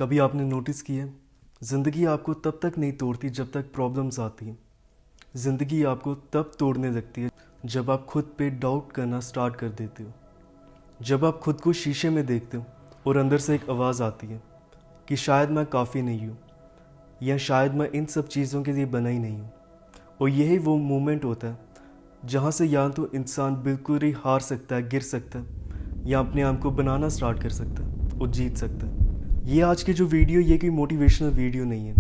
कभी आपने नोटिस किया है, ज़िंदगी आपको तब तक नहीं तोड़ती जब तक प्रॉब्लम्स आती हैं। ज़िंदगी आपको तब तोड़ने लगती है जब आप खुद पे डाउट करना स्टार्ट कर देते हो। जब आप खुद को शीशे में देखते हो और अंदर से एक आवाज़ आती है कि शायद मैं काफ़ी नहीं हूँ, या शायद मैं इन सब चीज़ों के लिए बना ही नहीं हूँ। और यही वो मोमेंट होता है जहाँ से या तो इंसान बिल्कुल ही हार सकता है, गिर सकता है, या अपने आप को बनाना स्टार्ट कर सकता है और जीत सकता है। ये आज की जो वीडियो ये कोई मोटिवेशनल वीडियो नहीं है,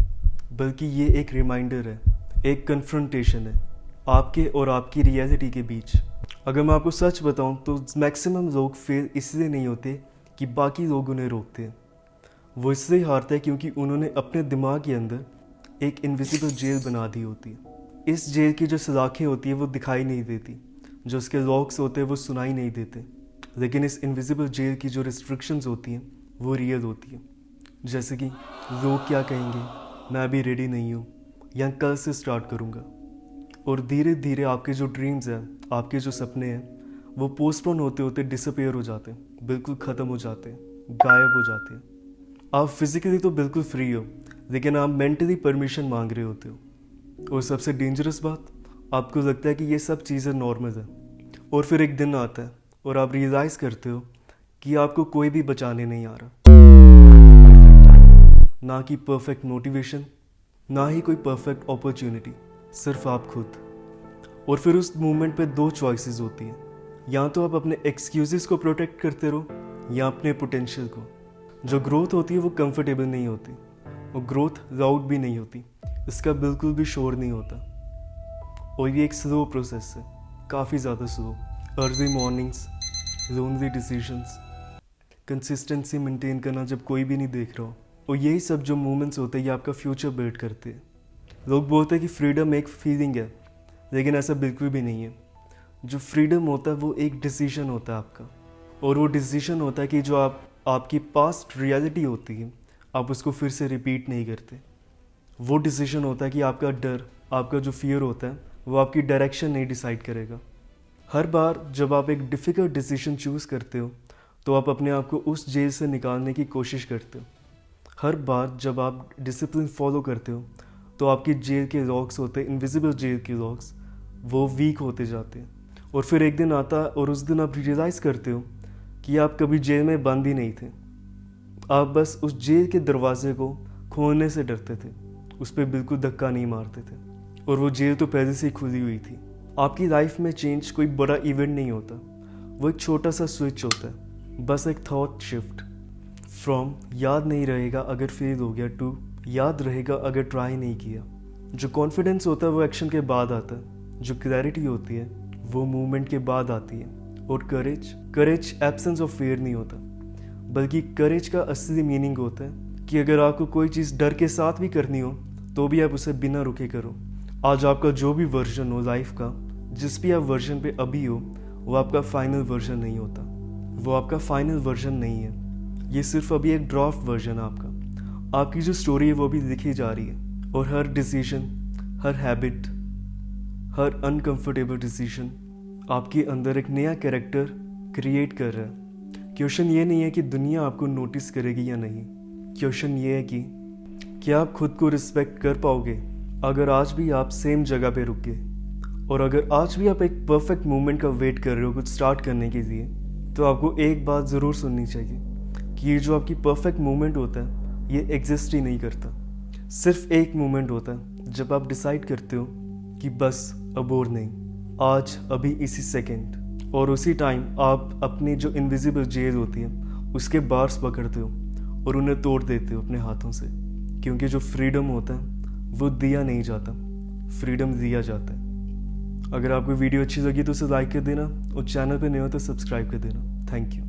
बल्कि ये एक रिमाइंडर है, एक कन्फ्रंटेशन है आपके और आपकी रियलिटी के बीच। अगर मैं आपको सच बताऊं तो मैक्सिमम लोग फेल इसलिए नहीं होते कि बाकी लोग उन्हें रोकते हैं। वो इसलिए हारते हैं क्योंकि उन्होंने अपने दिमाग के अंदर एक इनविजिबल जेल बना दी होती है। इस जेल की जो सलाखें होती है वो दिखाई नहीं देती, जो उसके लॉक्स होते हैं वो सुनाई नहीं देते, लेकिन इस इनविजिबल जेल की जो रिस्ट्रिक्शंस होती हैं वो रियल होती है। जैसे कि लोग क्या कहेंगे, मैं अभी रेडी नहीं हूँ, या कल से स्टार्ट करूँगा। और धीरे धीरे आपके जो ड्रीम्स हैं, आपके जो सपने हैं, वो पोस्टपोन होते होते डिसअपेयर हो जाते हैं, बिल्कुल ख़त्म हो जाते हैं, गायब हो जाते हैं। आप फिज़िकली तो बिल्कुल फ्री हो, लेकिन आप मेंटली परमिशन मांग रहे होते हो। और सबसे डेंजरस बात, आपको लगता है कि ये सब चीज़ें नॉर्मल है। और फिर एक दिन आता है और आप रियलाइज़ करते हो कि आपको कोई भी बचाने नहीं आ रहा। ना कि परफेक्ट मोटिवेशन, ना ही कोई परफेक्ट अपॉर्चुनिटी, सिर्फ आप खुद। और फिर उस मोमेंट पे दो चॉइसेस होती हैं, या तो आप अपने एक्सक्यूजेस को प्रोटेक्ट करते रहो या अपने पोटेंशियल को। जो ग्रोथ होती है वो कंफर्टेबल नहीं होती, और ग्रोथ लाउड भी नहीं होती, इसका बिल्कुल भी शोर नहीं होता। और ये एक स्लो प्रोसेस है, काफ़ी ज़्यादा slow. Early mornings, lonely decisions, consistency maintain करना जब कोई भी नहीं देख रहा हो, और यही सब जो मोमेंट्स होते हैं ये आपका फ्यूचर बिल्ड करते हैं। लोग बोलते हैं कि फ्रीडम एक फीलिंग है, लेकिन ऐसा बिल्कुल भी नहीं है। जो फ्रीडम होता है वो एक डिसीजन होता है आपका, और वो डिसीजन होता है कि जो आपकी पास्ट रियलिटी होती है आप उसको फिर से रिपीट नहीं करते। वो डिसीजन होता है कि आपका डर, आपका जो फियर होता है वो आपकी डायरेक्शन नहीं डिसाइड करेगा। हर बार जब आप एक डिफ़िकल्ट डिसीजन चूज़ करते हो तो आप अपने आप को उस जेल से निकालने की कोशिश करते हो। हर बार जब आप डिसिप्लिन फॉलो करते हो तो आपकी जेल के लॉक्स होते हैं, इनविजिबल जेल के लॉक्स, वो वीक होते जाते हैं। और फिर एक दिन आता है और उस दिन आप रियलाइज़ करते हो कि आप कभी जेल में बंद ही नहीं थे। आप बस उस जेल के दरवाजे को खोलने से डरते थे, उस पर बिल्कुल धक्का नहीं मारते थे, और वो जेल तो पहले से ही खुली हुई थी। आपकी लाइफ में चेंज कोई बड़ा इवेंट नहीं होता, वो एक छोटा सा स्विच होता है, बस एक थॉट शिफ्ट फ्रॉम याद नहीं रहेगा अगर फेल हो गया टू याद रहेगा अगर ट्राई नहीं किया। जो कॉन्फिडेंस होता है वो एक्शन के बाद आता है, जो क्लैरिटी होती है वो मूवमेंट के बाद आती है। और करेज एब्सेंस ऑफ फेयर नहीं होता, बल्कि करेज का असली मीनिंग होता है कि अगर आपको कोई चीज़ डर के साथ भी करनी हो तो भी आप उसे बिना रुके करो। आज आपका जो भी वर्जन हो लाइफ का, जिस भी आप वर्जन पे अभी हो, वो आपका फाइनल वर्जन नहीं होता, वो आपका फाइनल वर्जन नहीं है। ये सिर्फ अभी एक ड्राफ्ट वर्जन है आपका। आपकी जो स्टोरी है वो भी लिखी जा रही है, और हर डिसीजन, हर हैबिट, हर अनकंफर्टेबल डिसीजन आपके अंदर एक नया कैरेक्टर क्रिएट कर रहा है। क्वेश्चन ये नहीं है कि दुनिया आपको नोटिस करेगी या नहीं, क्वेश्चन ये है कि क्या आप खुद को रिस्पेक्ट कर पाओगे अगर आज भी आप सेम जगह पे रुक गए। और अगर आज भी आप एक परफेक्ट मोमेंट का वेट कर रहे हो कुछ स्टार्ट करने के लिए, तो आपको एक बात ज़रूर सुननी चाहिए कि ये जो आपकी परफेक्ट मोमेंट होता है ये एग्जिस्ट ही नहीं करता। सिर्फ एक मोमेंट होता है जब आप डिसाइड करते हो कि बस अब और नहीं, आज अभी इसी सेकंड। और उसी टाइम आप अपनी जो इनविजिबल जेल होती है उसके बार्स पकड़ते हो और उन्हें तोड़ देते हो अपने हाथों से। क्योंकि जो फ्रीडम होता है वो दिया नहीं जाता, फ्रीडम दिया जाता है। अगर आपको वीडियो अच्छी लगी तो उसे लाइक कर देना, और चैनल पे नए हो तो सब्सक्राइब कर देना। Thank you.